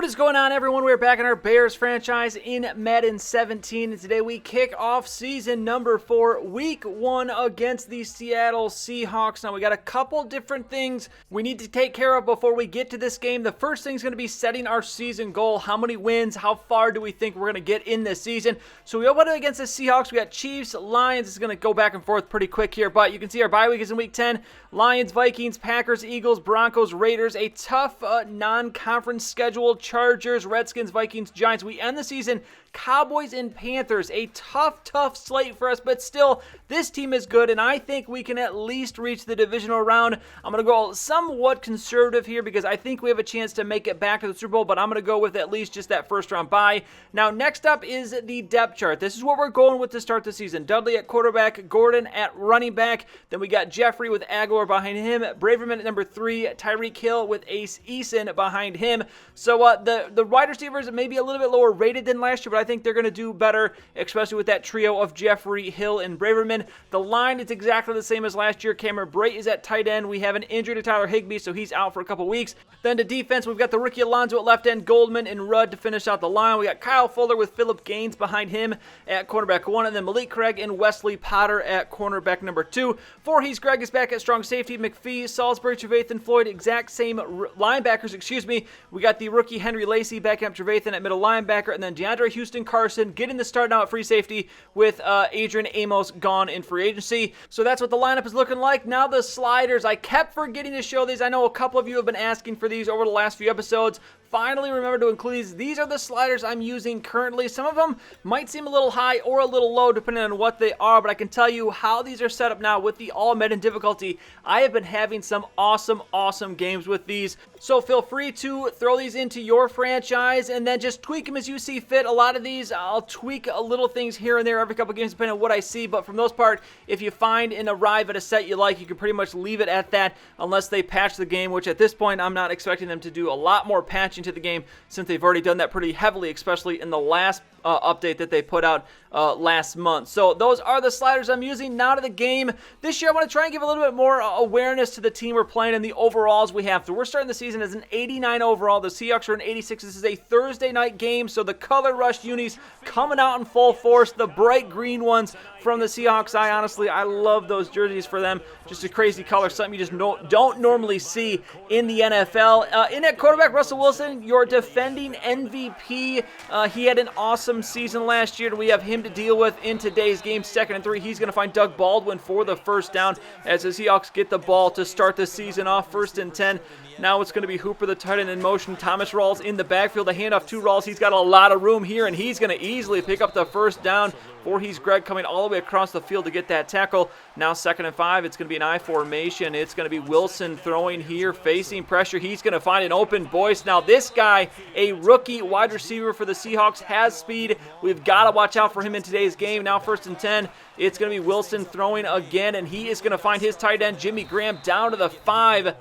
What is going on, everyone? We're back in our Bears franchise in Madden 17, and today we kick off season number 4, week 1 against the Seattle Seahawks. Now, we got a couple different things we need to take care of before we get to this game. The first thing is going to be setting our season goal. How many wins? How far do we think we're going to get in this season? So we open it against the Seahawks. We got Chiefs, Lions. It's going to go back and forth pretty quick here, but you can see our bye week is in week 10. Lions, Vikings, Packers, Eagles, Broncos, Raiders. A tough non-conference schedule. Chargers, Redskins, Vikings, Giants. We end the season Cowboys and Panthers. A tough slate for us, but still, this team is good, and I think we can at least reach the divisional round. I'm going to go somewhat conservative here because I think we have a chance to make it back to the Super Bowl, but I'm going to go with at least just that first round bye. Now, next up is the depth chart. This is what we're going with to start the season. Dudley at quarterback, Gordon at running back. Then we got Jeffrey with Aguilar behind him, Braverman at number 3, Tyreek Hill with Ace Eason behind him. So the wide receivers may be a little bit lower rated than last year, but I think they're going to do better, especially with that trio of Jeffrey, Hill, and Braverman. The line is exactly the same as last year. Cameron Brate is at tight end. We have an injury to Tyler Higbee, so he's out for a couple weeks. Then to defense, we've got the rookie Alonzo at left end, Goldman and Rudd to finish out the line. We got Kyle Fuller with Phillip Gaines behind him at cornerback 1, and then Malik Craig and Wesley Potter at cornerback number 2. Voorhees Greg is back at strong safety. McPhee, Salisbury, Trevathan, Floyd, exact same linebackers, We got the rookie Henry Lacy backing up Trevathan at middle linebacker, and then DeAndre Houston Carson getting the start now at free safety with Adrian Amos gone in free agency. So that's what the lineup is looking like. Now the sliders. I kept forgetting to show these. I know a couple of you have been asking for these over the last few episodes. Finally remember to include these. These are the sliders I'm using currently. Some of them might seem a little high or a little low depending on what they are, but I can tell you how these are set up now with the all-Madden difficulty. I have been having some awesome games with these, so feel free to throw these into your franchise and then just tweak them as you see fit. A lot of these, I'll tweak a little things here and there every couple games depending on what I see, but for the most part, if you find and arrive at a set you like, you can pretty much leave it at that unless they patch the game, which at this point, I'm not expecting them to do a lot more patching to the game since they've already done that pretty heavily, especially in the last update that they put out last month. So those are the sliders I'm using. Now to the game. This year I want to try and give a little bit more awareness to the team we're playing and the overalls we have. So we're starting the season as an 89 overall. The Seahawks are an 86. This is a Thursday night game, so the Color Rush unis coming out in full force. The bright green ones from the Seahawks. I love those jerseys for them. Just a crazy color, something you just don't normally see in the NFL. In at quarterback, Russell Wilson, your defending MVP. He had an awesome season last year. We have him to deal with in today's game. 2nd and 3. He's going to find Doug Baldwin for the first down as the Seahawks get the ball to start the season off. 1st and 10. Now it's going to be Hooper, the tight end, in motion. Thomas Rawls in the backfield. The handoff to Rawls. He's got a lot of room here, and he's going to easily pick up the first down. Voorhees Greg coming all the way across the field to get that tackle. Now 2nd and 5. It's going to be an I formation. It's going to be Wilson throwing here, facing pressure. He's going to find an open Boyce. Now this guy, a rookie wide receiver for the Seahawks, has speed. We've got to watch out for him in today's game. Now 1st and 10. It's going to be Wilson throwing again, and he is going to find his tight end, Jimmy Graham, down to the 5.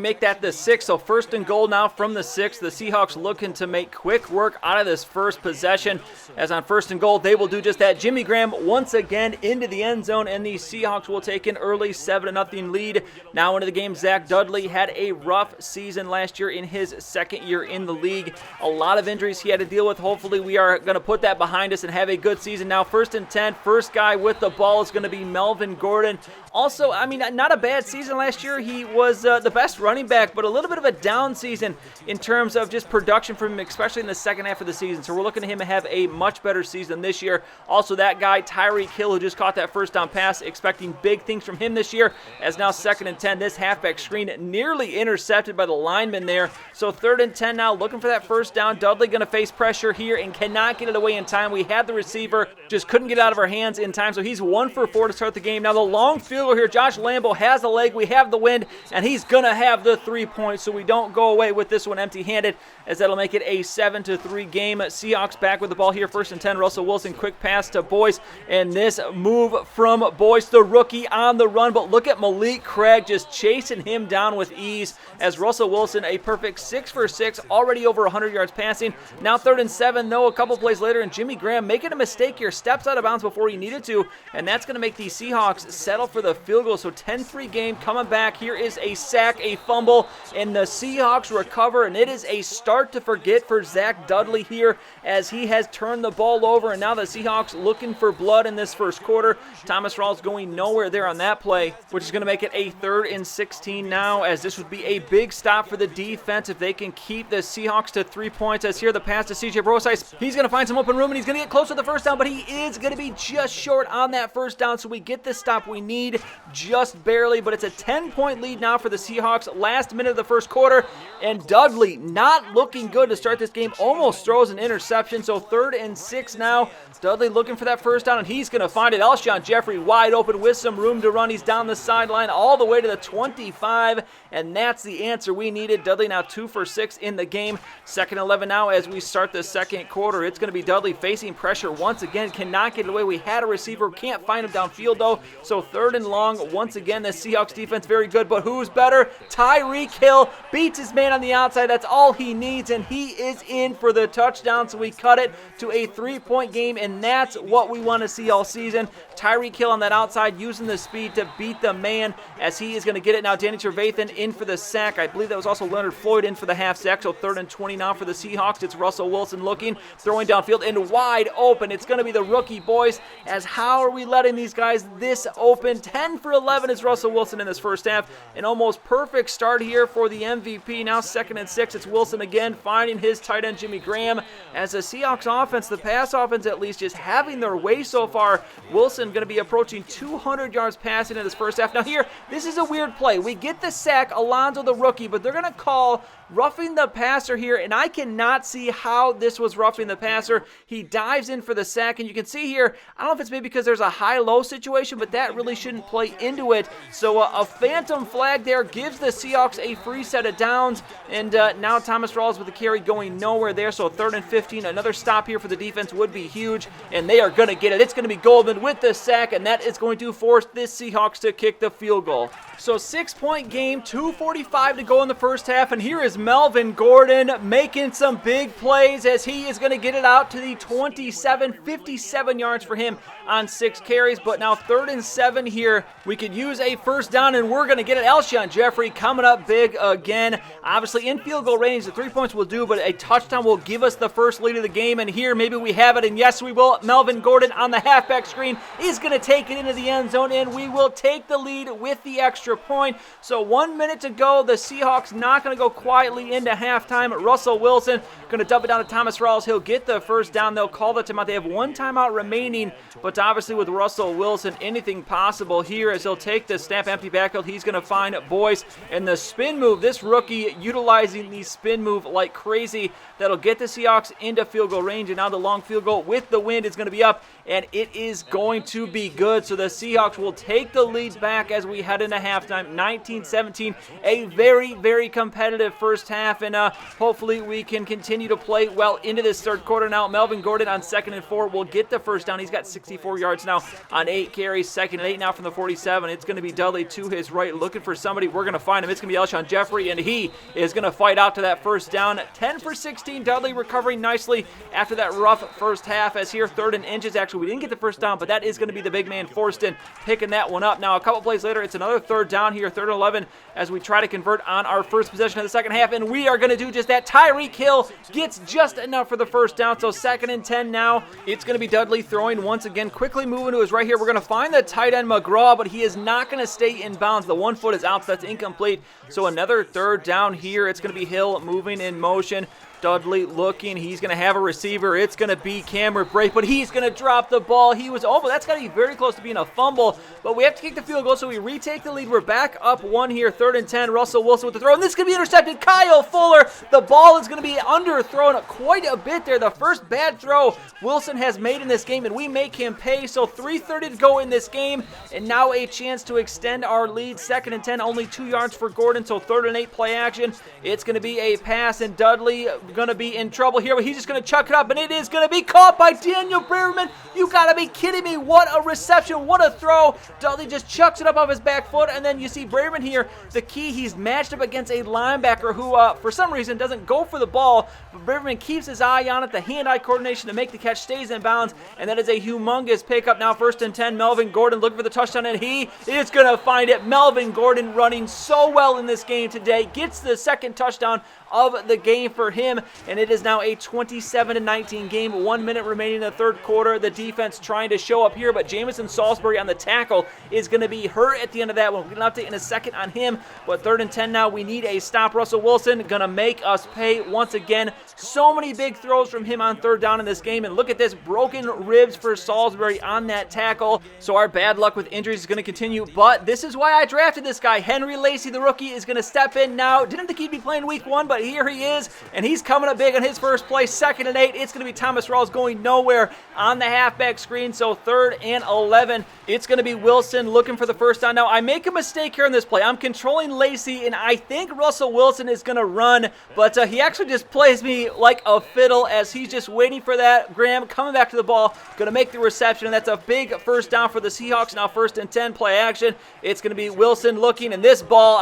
Make that the 6. So 1st and goal now from the 6. The Seahawks looking to make quick work out of this first possession. As on 1st and goal, they will do just that. Jimmy Graham once again into the end zone, and the Seahawks will take an early 7-0 lead. Now into the game, Zach Dudley had a rough season last year in his 2nd year in the league. A lot of injuries he had to deal with. Hopefully we are going to put that behind us and have a good season. Now 1st and 10. First guy with the ball is going to be Melvin Gordon. Also, not a bad season last year. He was the best running back, but a little bit of a down season in terms of just production from him, especially in the second half of the season. So we're looking at him to have a much better season this year. Also, that guy, Tyreek Hill, who just caught that first down pass, expecting big things from him this year, as now 2nd and 10. This halfback screen nearly intercepted by the lineman there. So 3rd and 10 now, looking for that first down. Dudley going to face pressure here and cannot get it away in time. We had the receiver, just couldn't get out of our hands in time. So he's 1 for 4 to start the game. Now the long field goal here, Josh Lambo has the leg, we have the wind, and he's going to have the 3 points, so we don't go away with this one empty-handed, as that'll make it a 7-3 game. Seahawks back with the ball here, 1st and 10. Russell Wilson, quick pass to Boyce, and this move from Boyce, the rookie, on the run, but look at Malik Craig just chasing him down with ease, as Russell Wilson, a perfect 6 for 6, already over 100 yards passing. Now 3rd and 7, though, a couple plays later, and Jimmy Graham making a mistake here, steps out of bounds before he needed to, and that's going to make the Seahawks settle for the field goal. So 10-3 game coming back. Here is a sack, a fumble, Hill, and the Seahawks recover, and it is a start to forget for Zach Dudley here as he has turned the ball over, and now the Seahawks looking for blood in this first quarter. Thomas Rawls going nowhere there on that play, which is going to make it a 3rd and 16 now, as this would be a big stop for the defense if they can keep the Seahawks to 3 points. As here the pass to CJ Brosice, he's going to find some open room, and he's going to get close to the first down, but he is going to be just short on that first down, so we get the stop we need just barely, but it's a 10-point lead now for the Seahawks. Last minute of the first quarter, and Dudley not looking good to start this game, almost throws an interception, so 3rd and 6 now. Dudley looking for that first down, and he's going to find it. Alshon Jeffrey wide open with some room to run. He's down the sideline all the way to the 25, and that's the answer we needed. Dudley now 2 for 6 in the game. 2nd and 11 now as we start the second quarter. It's going to be Dudley facing pressure once again. Cannot get it away. We had a receiver. Can't find him downfield, though. So 3rd and long. Once again, the Seahawks defense very good, but who's better? Tyreek Hill beats his man on the outside. That's all he needs, and he is in for the touchdown. So we cut it to a 3-point game, and that's what we want to see all season. Tyreek Hill on that outside using the speed to beat the man as he is going to get it now. Danny Trevathan in for the sack. I believe that was also Leonard Floyd in for the half sack. So 3rd and 20 now for the Seahawks. It's Russell Wilson looking, throwing downfield and wide open. It's going to be the rookie boys, as how are we letting these guys this open? 10 for 11 is Russell Wilson in this first half. An almost perfect start here for the MVP. Now 2nd and 6. It's Wilson again finding his tight end Jimmy Graham, as the Seahawks offense, the pass offense at least, just having their way so far. Wilson going to be approaching 200 yards passing in this first half. Now here, this is a weird play. We get the sack, Alonzo the rookie, but they're going to call roughing the passer here, and I cannot see how this was roughing the passer. He dives in for the sack, and you can see here, I don't know if it's maybe because there's a high-low situation, but that really shouldn't play into it. So a phantom flag there gives the Seahawks a free set of downs, and now Thomas Rawls with the carry going nowhere there. So 3rd and 15, another stop here for the defense would be huge, and they are going to get it. It's going to be Goldman with the sack, and that is going to force this Seahawks to kick the field goal. So 6-point game, 2:45 to go in the first half, and here is Melvin Gordon making some big plays as he is going to get it out to the 27, 57 yards for him on 6 carries, but now 3rd and 7 here. We could use a first down, and we're going to get it. Alshon Jeffrey coming up big again. Obviously in field goal range, the 3 points will do, but a touchdown will give us the first lead of the game, and here maybe we have it, and yes we will. Melvin Gordon on the halfback screen is going to take it into the end zone, and we will take the lead with the extra point. So 1 minute to go. The Seahawks not going to go quietly into halftime. Russell Wilson going to dump it down to Thomas Rawls. He'll get the first down. They'll call the timeout. They have 1 timeout remaining, but obviously with Russell Wilson, anything possible here as he'll take the snap empty backfield. He's going to find Boyce, and the spin move, this rookie utilizing the spin move like crazy. That'll get the Seahawks into field goal range, and now the long field goal with the wind is going to be up, and it is going to be good. So the Seahawks will take the lead back as we head into halftime, 19-17. A very, very competitive first half, and hopefully we can continue to play well into this third quarter. Now Melvin Gordon on 2nd and 4 will get the first down. He's got 64 yards now on 8 carries. 2nd and 8 now from the 47. It's going to be Dudley to his right, looking for somebody. We're going to find him. It's going to be Alshon Jeffrey, and he is going to fight out to that first down. 10 for 16. Dudley recovering nicely after that rough first half, as here 3rd and inches. Actually, we didn't get the first down, but that is going to be the big man Forston picking that one up. Now a couple plays later, it's another 3rd down here, 3rd and 11, as we try to convert on our first possession of the second half, and we are going to do just that. Tyreek Hill gets just enough for the first down, so 2nd and 10 now. It's going to be Dudley throwing once again, quickly moving to his right here. We're going to find the tight end McGraw, but he is not going to stay in bounds. The 1 foot is out, so that's incomplete. So another 3rd down here. It's going to be Hill moving in motion. Dudley looking, he's going to have a receiver. It's going to be Cameron Brate, but he's going to drop the ball. He was, but that's got to be very close to being a fumble, but we have to kick the field goal, so we retake the lead. We're back up 1 here, 3rd and 10. Russell Wilson with the throw, and this is going to be intercepted. Kyle Fuller, the ball is going to be underthrown quite a bit there. The first bad throw Wilson has made in this game, and we make him pay. So 3:30 to go in this game, and now a chance to extend our lead. 2nd and 10, only 2 yards for Gordon, so 3rd and 8 play action. It's going to be a pass, and Dudley going to be in trouble here, but he's just going to chuck it up, and it is going to be caught by Daniel Braverman. You got to be kidding me. What a reception. What a throw. Dudley just chucks it up off his back foot, and then you see Braverman here. The key, he's matched up against a linebacker who, for some reason, doesn't go for the ball, but Braverman keeps his eye on it. The hand-eye coordination to make the catch stays in bounds, and that is a humongous pickup. Now 1st and 10, Melvin Gordon looking for the touchdown, and he is going to find it. Melvin Gordon running so well in this game today, gets the second touchdown of the game for him, and it is now a 27-19 game. 1 minute remaining in the third quarter. The defense trying to show up here, but Jamison Salisbury on the tackle is going to be hurt at the end of that one. We'll get an update in a second on him, but 3rd and 10 now. We need a stop. Russell Wilson going to make us pay once again. So many big throws from him on 3rd down in this game, and look at this, broken ribs for Salisbury on that tackle. So our bad luck with injuries is going to continue, but this is why I drafted this guy. Henry Lacy, the rookie, is going to step in now. Didn't think he'd be playing week 1, but here he is, and he's coming up big on his first play. 2nd and 8. It's going to be Thomas Rawls going nowhere on the halfback screen, so 3rd and 11. It's going to be Wilson looking for the first down. Now, I make a mistake here in this play. I'm controlling Lacy, and I think Russell Wilson is going to run, but he actually just plays me like a fiddle as he's just waiting for that. Graham coming back to the ball, going to make the reception, and that's a big first down for the Seahawks. Now 1st and 10, play action. It's going to be Wilson looking, and this ball,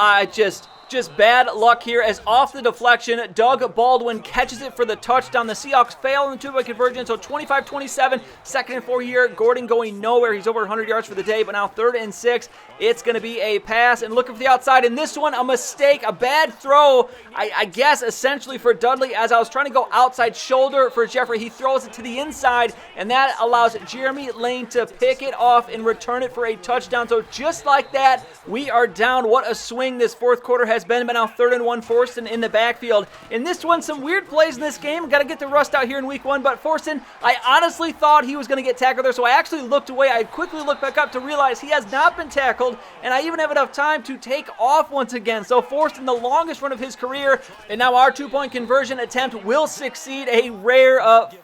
just bad luck here as off the deflection, Doug Baldwin catches it for the touchdown. The Seahawks fail in the two-point conversion, so 25-27, 2nd and 4 here. Gordon going nowhere. He's over 100 yards for the day, but now 3rd and 6. It's going to be a pass and looking for the outside. And this one, a mistake, a bad throw, I guess, essentially for Dudley. As I was trying to go outside shoulder for Jeffrey, he throws it to the inside, and that allows Jeremy Lane to pick it off and return it for a touchdown. So just like that, we are down. What a swing this fourth quarter has been, but now 3rd and 1, Forston in the backfield. In this one, some weird plays in this game. Got to get the rust out here in week 1, but Forston, I honestly thought he was going to get tackled there, so I actually looked away. I quickly looked back up to realize he has not been tackled, and I even have enough time to take off once again. So Forston, the longest run of his career, and now our two-point conversion attempt will succeed. A rare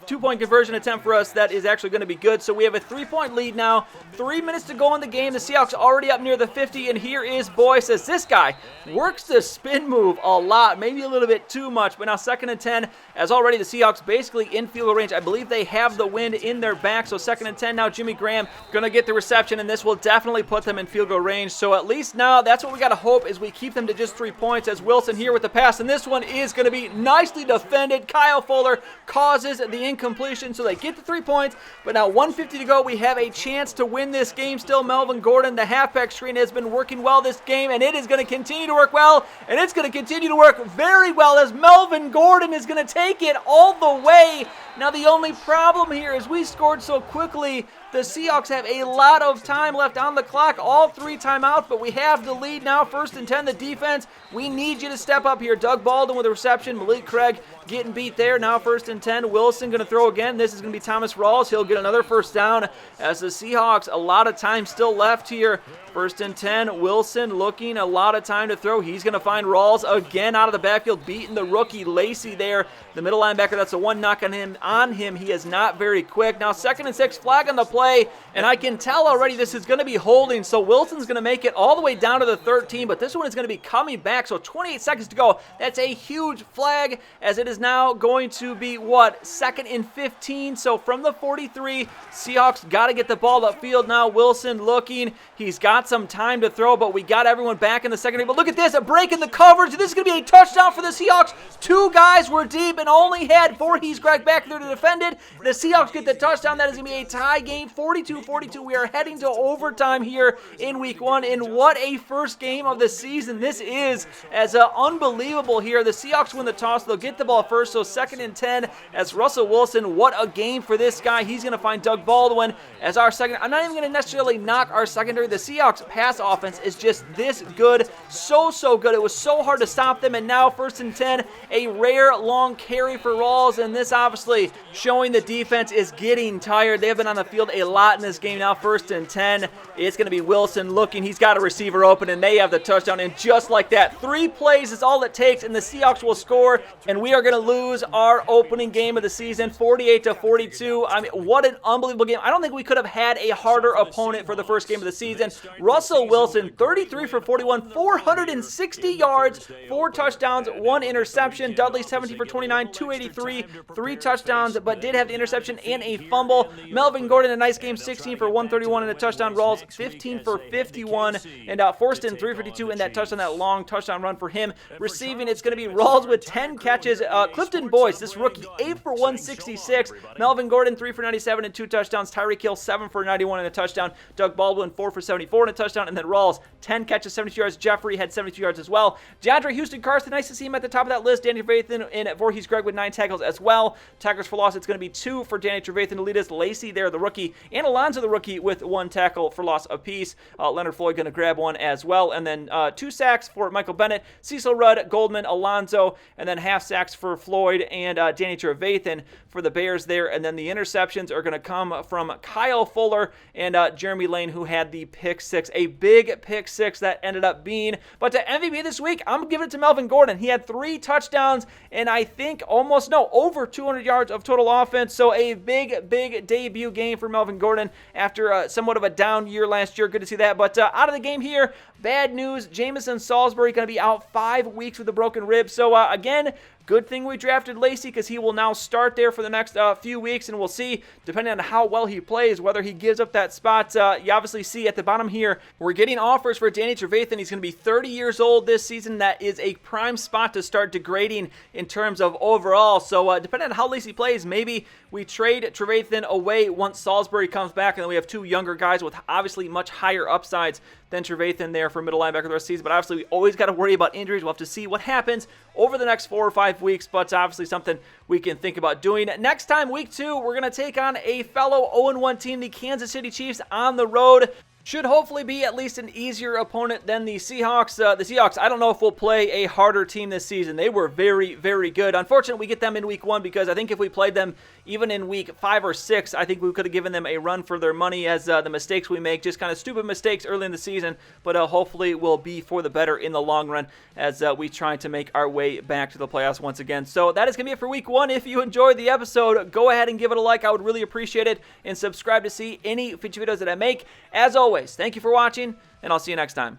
two-point conversion attempt for us that is actually going to be good. So we have a 3-point lead now. 3 minutes to go in the game. The Seahawks already up near the 50, and here is Boyce as this guy works the spin move a lot, maybe a little bit too much, but now 2nd and 10, as already the Seahawks basically in field goal range. I believe they have the wind in their back, so 2nd and 10 now. Jimmy Graham going to get the reception, and this will definitely put them in field goal range. So at least now that's what we got to hope, is we keep them to just 3 points, as Wilson here with the pass, and this one is going to be nicely defended. Kyle Fuller causes the incompletion, so they get the 3 points, but now 1:50 to go. We have a chance to win this game still. Melvin Gordon, the halfback screen, has been working well this game, and it is going to continue to work well, and it's going to continue to work very well as Melvin Gordon is going to take it all the way. Now the only problem here is we scored so quickly. The Seahawks have a lot of time left on the clock, all 3 timeouts, but we have the lead now. 1st and 10, the defense. We need you to step up here. Doug Baldwin with a reception. Malik Craig getting beat there. Now 1st and 10. Wilson going to throw again. This is going to be Thomas Rawls. He'll get another first down as the Seahawks, a lot of time still left here. 1st and 10. Wilson looking, a lot of time to throw. He's going to find Rawls again out of the backfield, beating the rookie Lacy there. The middle linebacker, that's the one knock on him. He is not very quick. Now 2nd and 6, flag on the play, and I can tell already this is going to be holding, so Wilson's going to make it all the way down to the 13, but this one is going to be coming back, so 28 seconds to go. That's a huge flag, as it is now going to be, 2nd and 15, so from the 43, Seahawks got to get the ball upfield now. Wilson looking, he's got some time to throw, but we got everyone back in the secondary. But look at this, a break in the coverage. This is going to be a touchdown for the Seahawks. 2 guys were deep and only had Voorhees Greg back there to defend it. The Seahawks get the touchdown. That is going to be a tie game, 42-42. We are heading to overtime here in week 1, and what a first game of the season this is, as unbelievable here. The Seahawks win the toss. They'll get the ball first, so 2nd and 10 as Russell Wilson. What a game for this guy. He's going to find Doug Baldwin as our second. I'm not even going to necessarily knock our secondary. The Seahawks pass offense is just this good, so good. It was so hard to stop them, and now 1st and 10, a rare long carry for Rawls, and this obviously showing the defense is getting tired. They have been on the field a lot in this game now. 1st and 10. It's going to be Wilson looking. He's got a receiver open, and they have the touchdown. And just like that, 3 plays is all it takes, and the Seahawks will score. And we are going to lose our opening game of the season, 48-42. I mean, what an unbelievable game. I don't think we could have had a harder opponent for the first game of the season. Russell Wilson, 33 for 41, 460 yards, 4 touchdowns, 1 interception. Dudley, 17 for 29, 283, 3 touchdowns, but did have the interception and a fumble. Melvin Gordon, a nice game, 16 for 131 and a touchdown. Rawls, 15 for 51, and Forston, 352 in that touchdown, that long touchdown run for him. Receiving, it's going to be Rawls with 10 catches. Clifton Boyce, this rookie, 8 for 166. Melvin Gordon, 3 for 97 and 2 touchdowns. Tyreek Hill, 7 for 91 and a touchdown. Doug Baldwin, 4 for 74 and a touchdown. And then Rawls, 10 catches, 72 yards. Jeffrey had 72 yards as well. DeAndre Houston Carson, nice to see him at the top of that list. Danny Trevathan and Voorhees Greg with 9 tackles as well. Tackles for loss, it's going to be 2 for Danny Trevathan to lead us. Lacey there, the rookie, and Alonzo, the rookie, with 1 tackle for loss apiece. Leonard Floyd going to grab 1 as well. And then 2 sacks for Michael Bennett, Cecil Rudd, Goldman, Alonzo, and then half sacks for Floyd and Danny Trevathan for the Bears there. And then the interceptions are going to come from Kyle Fuller and Jeremy Lane, who had the pick 6. A big pick 6 that ended up being. But to MVP this week, I'm giving it to Melvin Gordon. He had 3 touchdowns and I think over 200 yards of total offense. So a big debut game for Melvin Gordon after somewhat of a down year last year. Good to see that. But out of the game here, bad news. Jamison Salisbury going to be out 5 weeks with a broken rib. So again, good thing we drafted Lacey because he will now start there for the next few weeks, and we'll see, depending on how well he plays, whether he gives up that spot. You obviously see at the bottom here, we're getting offers for Danny Trevathan. He's going to be 30 years old this season. That is a prime spot to start degrading in terms of overall. So depending on how Lacey plays, maybe we trade Trevathan away once Salisbury comes back, and then we have 2 younger guys with obviously much higher upsides than Trevathan there for middle linebacker the rest of the season. But obviously, we always got to worry about injuries. We'll have to see what happens over the next 4 or 5 weeks, but obviously something we can think about doing. Next time, week 2, we're going to take on a fellow 0-1 team, the Kansas City Chiefs, on the road. Should hopefully be at least an easier opponent than the Seahawks. The Seahawks, I don't know if we'll play a harder team this season. They were very good. Unfortunately, we get them in week 1 because I think if we played them even in week 5 or 6, I think we could have given them a run for their money as the mistakes we make, just kind of stupid mistakes early in the season, but hopefully will be for the better in the long run as we try to make our way back to the playoffs once again. So that is going to be it for week 1. If you enjoyed the episode, go ahead and give it a like. I would really appreciate it, and subscribe to see any future videos that I make. As always, thank you for watching, and I'll see you next time.